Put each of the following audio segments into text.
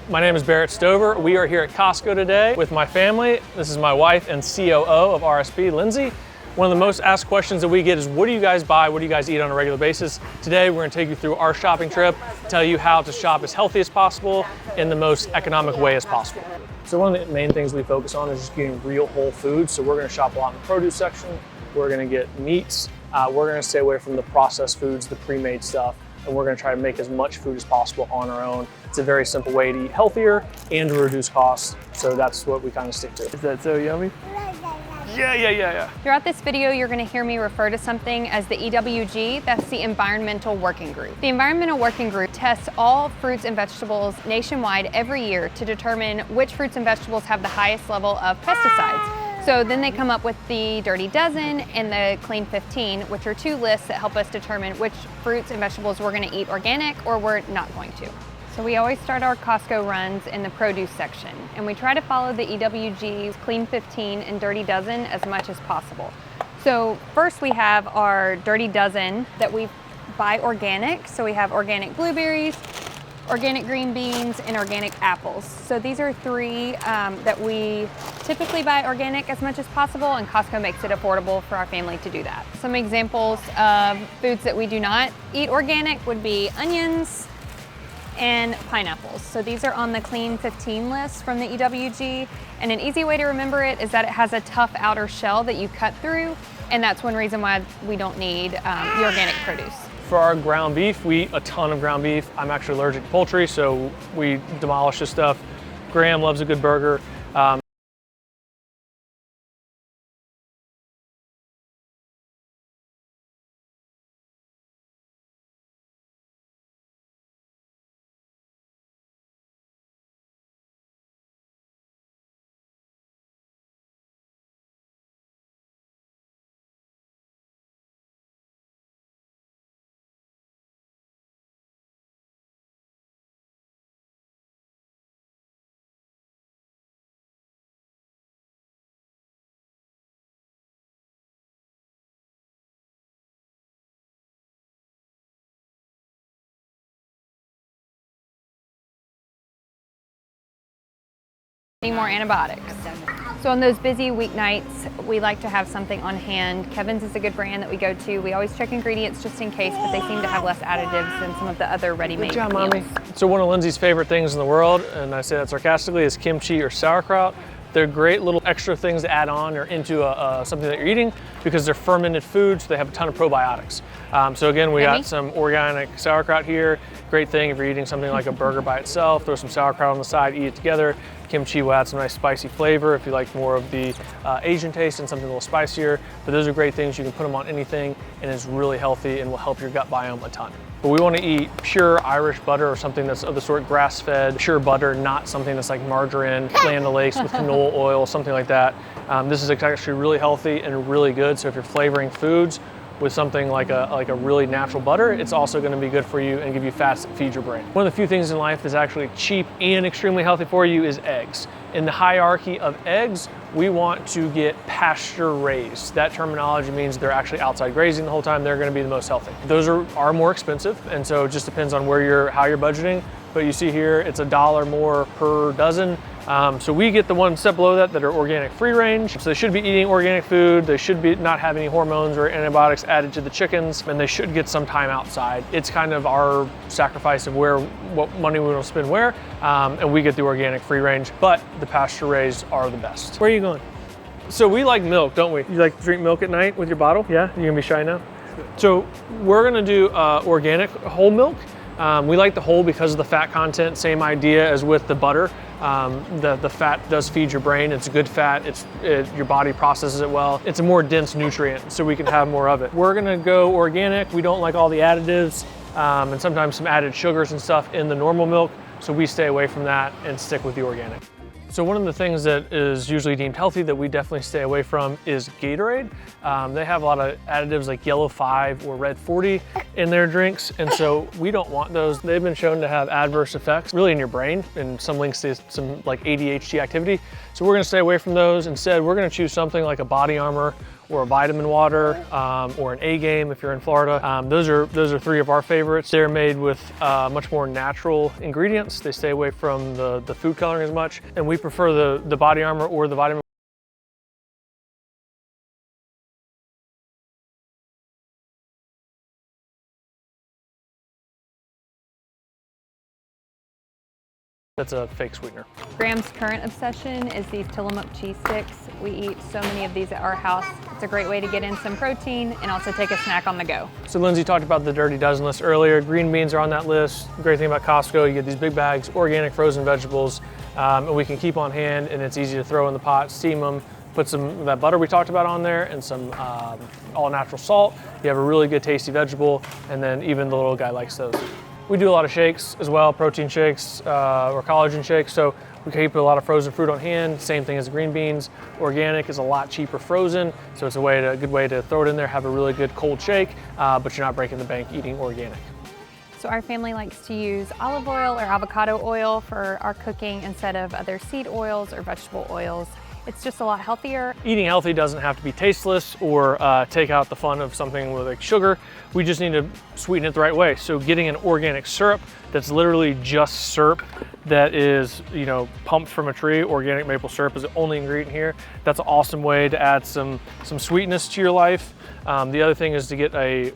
My name is Barrett Stover. We are here at Costco today with my family. This is my wife and COO of RSP, Lindsay. One of the most asked questions that we get is, what do you guys buy? What do you guys eat on a regular basis? Today, we're gonna take you through our shopping trip, tell you how to shop as healthy as possible in the most economic way as possible. So one of the main things we focus on is just getting real whole foods. So we're gonna shop a lot in the produce section. We're gonna get meats. We're gonna stay away from the processed foods, the pre-made stuff, and we're gonna try to make as much food as possible on our own. It's a very simple way to eat healthier and to reduce costs. So that's what we kind of stick to. Is that so yummy? Yeah. Throughout this video, you're going to hear me refer to something as the EWG. That's the Environmental Working Group. The Environmental Working Group tests all fruits and vegetables nationwide every year to determine which fruits and vegetables have the highest level of pesticides. So then they come up with the Dirty Dozen and the Clean 15, which are two lists that help us determine which fruits and vegetables we're going to eat organic or we're not going to. So we always start our Costco runs in the produce section, and we try to follow the EWG's Clean 15 and Dirty Dozen as much as possible. So first we have our Dirty Dozen that we buy organic. So we have organic blueberries, organic green beans, and organic apples. So these are three that we typically buy organic as much as possible, and Costco makes it affordable for our family to do that. Some examples of foods that we do not eat organic would be onions, and pineapples. So these are on the Clean 15 list from the EWG. And an easy way to remember it is that it has a tough outer shell that you cut through. And that's one reason why we don't need the organic produce. For our ground beef, we eat a ton of ground beef. I'm actually allergic to poultry, so we demolish this stuff. Graham loves a good burger. Any more antibiotics. So on those busy weeknights, we like to have something on hand. Kevin's is a good brand that we go to. We always check ingredients just in case, but they seem to have less additives than some of the other ready-made meals. Mommy. So one of Lindsay's favorite things in the world, and I say that sarcastically, is kimchi or sauerkraut. They're great little extra things to add on or into something that you're eating because they're fermented foods. They have a ton of probiotics. So again, we got some organic sauerkraut here. Great thing if you're eating something like a burger by itself, throw some sauerkraut on the side, eat it together. Kimchi will add some nice spicy flavor if you like more of the Asian taste and something a little spicier. But those are great things. You can put them on anything and it's really healthy and will help your gut biome a ton. But we want to eat pure Irish butter or something that's of the sort grass-fed, pure butter, not something that's like margarine, Land O'Lakes with canola oil, something like that. This is actually really healthy and really good. So if you're flavoring foods with something like a really natural butter, it's also going to be good for you and give you fats that feed your brain. One of the few things in life that's actually cheap and extremely healthy for you is eggs. In the hierarchy of eggs, we want to get pasture raised. That terminology means they're actually outside grazing the whole time. They're going to be the most healthy. Those are more expensive, and so it just depends on how you're budgeting. But you see here, it's $1 more per dozen. So we get the one step below that are organic free range. So they should be eating organic food. They should not have any hormones or antibiotics added to the chickens, and they should get some time outside. It's kind of our sacrifice of what money we want to spend where, and we get the organic free range, but the pasture raised are the best. Where are you going? So we like milk, don't we? You like to drink milk at night with your bottle? Yeah, you're gonna be shy now? So we're gonna do organic whole milk. We like the whole because of the fat content, same idea as with the butter. The fat does feed your brain. It's good fat. Your body processes it well. It's a more dense nutrient, so we can have more of it. We're gonna go organic. We don't like all the additives and sometimes some added sugars and stuff in the normal milk, so we stay away from that and stick with the organic. So one of the things that is usually deemed healthy that we definitely stay away from is Gatorade. They have a lot of additives like Yellow 5 or Red 40 in their drinks, and so we don't want those. They've been shown to have adverse effects really in your brain and some links to some like ADHD activity. So we're gonna stay away from those. Instead, we're gonna choose something like a Body Armor or a vitamin water, or an A-game if you're in Florida. Those are three of our favorites. They're made with much more natural ingredients. They stay away from the food coloring as much, and we prefer the Body Armor or the vitamin. That's a fake sweetener. Graham's current obsession is these Tillamook cheese sticks. We eat so many of these at our house. It's a great way to get in some protein and also take a snack on the go. So Lindsay talked about the Dirty Dozen list earlier. Green beans are on that list. The great thing about Costco, you get these big bags, organic frozen vegetables, and we can keep on hand, and it's easy to throw in the pot, steam them, put some of that butter we talked about on there, and some all natural salt. You have a really good tasty vegetable, and then even the little guy likes those. We do a lot of shakes as well, protein shakes or collagen shakes. So we keep a lot of frozen fruit on hand. Same thing as the green beans. Organic is a lot cheaper frozen. So it's a good way to throw it in there, have a really good cold shake, but you're not breaking the bank eating organic. So our family likes to use olive oil or avocado oil for our cooking instead of other seed oils or vegetable oils. It's just a lot healthier. Eating healthy doesn't have to be tasteless or take out the fun of something with like sugar. We just need to sweeten it the right way. So getting an organic syrup that's literally just syrup that is, pumped from a tree. Organic maple syrup is the only ingredient here. That's an awesome way to add some sweetness to your life. The other thing is to get a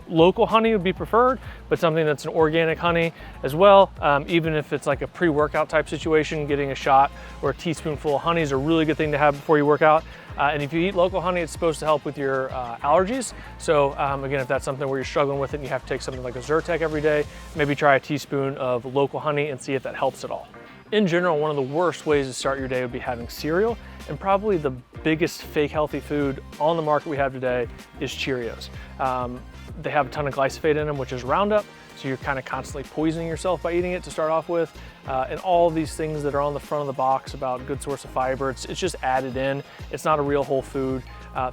local honey would be preferred, but something that's an organic honey as well. Even if it's like a pre-workout type situation, getting a shot or a teaspoonful of honey is a really good thing to have before you work out. And if you eat local honey, it's supposed to help with your allergies. So again, if that's something where you're struggling with it and you have to take something like a Zyrtec every day, maybe try a teaspoon of local honey and see if that helps at all. In general, one of the worst ways to start your day would be having cereal, and probably the biggest fake healthy food on the market we have today is Cheerios. They have a ton of glyphosate in them, which is Roundup, so you're kind of constantly poisoning yourself by eating it to start off with. And all of these things that are on the front of the box about good source of fiber, it's just added in. It's not a real whole food.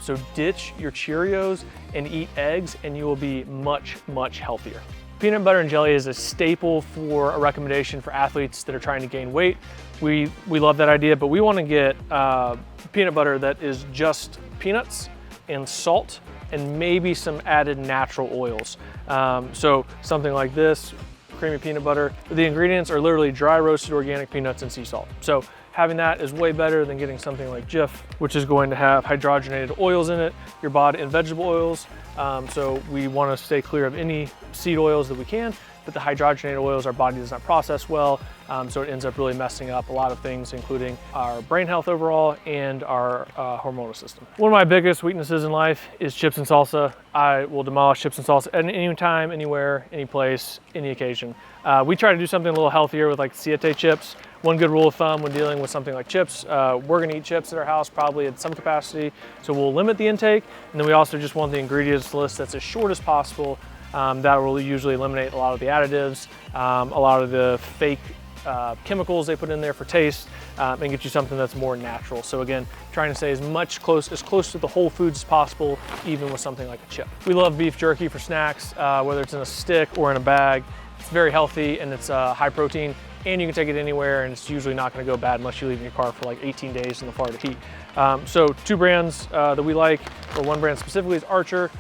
So ditch your Cheerios and eat eggs, and you will be much, much healthier. Peanut butter and jelly is a staple for a recommendation for athletes that are trying to gain weight. We love that idea, but we want to get peanut butter that is just peanuts and salt and maybe some added natural oils. So something like this, creamy peanut butter. The ingredients are literally dry roasted organic peanuts and sea salt. So having that is way better than getting something like Jif, which is going to have hydrogenated oils in it, your body and vegetable oils. So we want to stay clear of any seed oils that we can, but the hydrogenated oils our body does not process well, so it ends up really messing up a lot of things, including our brain health overall and our hormonal system. One of my biggest weaknesses in life is chips and salsa. I will demolish chips and salsa at any time, anywhere, any place, any occasion. We try to do something a little healthier with like siete chips. One good rule of thumb when dealing with something like chips, we're gonna eat chips at our house probably at some capacity, so we'll limit the intake, and then we also just want the ingredients list that's as short as possible. That will usually eliminate a lot of the additives, a lot of the fake chemicals they put in there for taste, and get you something that's more natural. So again, trying to stay as close to the whole foods as possible, even with something like a chip. We love beef jerky for snacks, whether it's in a stick or in a bag. It's very healthy and it's high protein, and you can take it anywhere, and it's usually not going to go bad unless you leave it in your car for like 18 days in the Florida heat. So two brands that we like, or one brand specifically is Archer.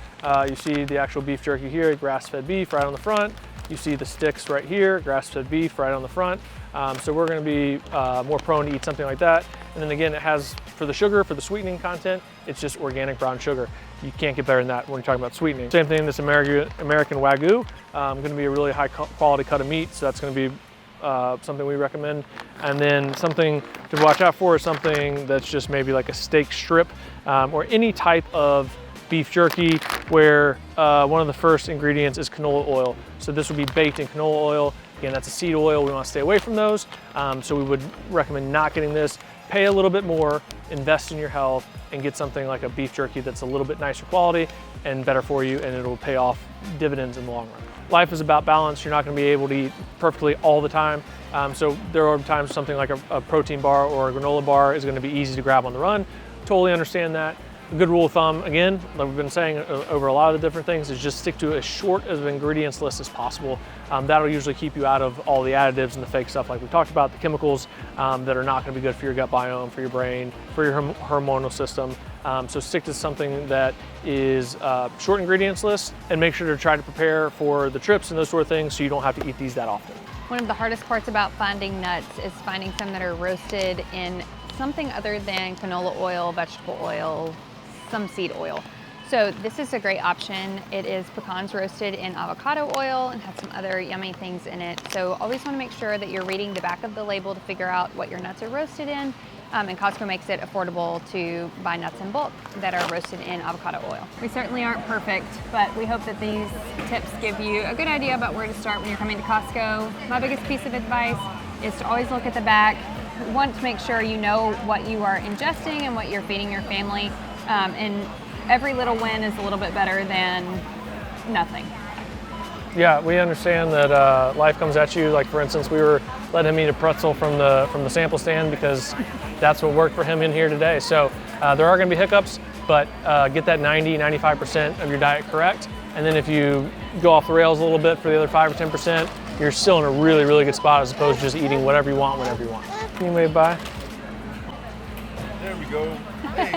You see the actual beef jerky here, grass-fed beef right on the front. You see the sticks right here, grass-fed beef right on the front. So we're going to be more prone to eat something like that. And then again, it has, for the sugar, for the sweetening content, it's just organic brown sugar. You can't get better than that when you're talking about sweetening. Same thing, this American Wagyu, going to be a really high quality cut of meat, so that's going to be something we recommend. And then something to watch out for is something that's just maybe like a steak strip, or any type of beef jerky where one of the first ingredients is canola oil. So this would be baked in canola oil. Again, that's a seed oil. We want to stay away from those. So we would recommend not getting this. Pay a little bit more, invest in your health, and get something like a beef jerky that's a little bit nicer quality and better for you, and it'll pay off dividends in the long run. Life is about balance. You're not going to be able to eat perfectly all the time. So there are times something like a protein bar or a granola bar is going to be easy to grab on the run. Totally understand that. A good rule of thumb, again, like we've been saying over a lot of the different things, is just stick to as short of an ingredients list as possible. That'll usually keep you out of all the additives and the fake stuff like we talked about, the chemicals that are not going to be good for your gut biome, for your brain, for your hormonal system. So stick to something that is short ingredients list, and make sure to try to prepare for the trips and those sort of things so you don't have to eat these that often. One of the hardest parts about finding nuts is finding some that are roasted in something other than canola oil, vegetable oil, some seed oil. So this is a great option. It is pecans roasted in avocado oil and has some other yummy things in it. So always want to make sure that you're reading the back of the label to figure out what your nuts are roasted in. And Costco makes it affordable to buy nuts in bulk that are roasted in avocado oil. We certainly aren't perfect, but we hope that these tips give you a good idea about where to start when you're coming to Costco. My biggest piece of advice is to always look at the back. You want to make sure you know what you are ingesting and what you're feeding your family. And every little win is a little bit better than nothing. Yeah, we understand that life comes at you. Like for instance, we were letting him eat a pretzel from the sample stand because that's what worked for him in here today. So there are going to be hiccups, but get that 90-95% of your diet correct. And then if you go off the rails a little bit for the other 5 or 10%, you're still in a really, really good spot as opposed to just eating whatever you want whenever you want. Can you wave bye? There we go. Hey.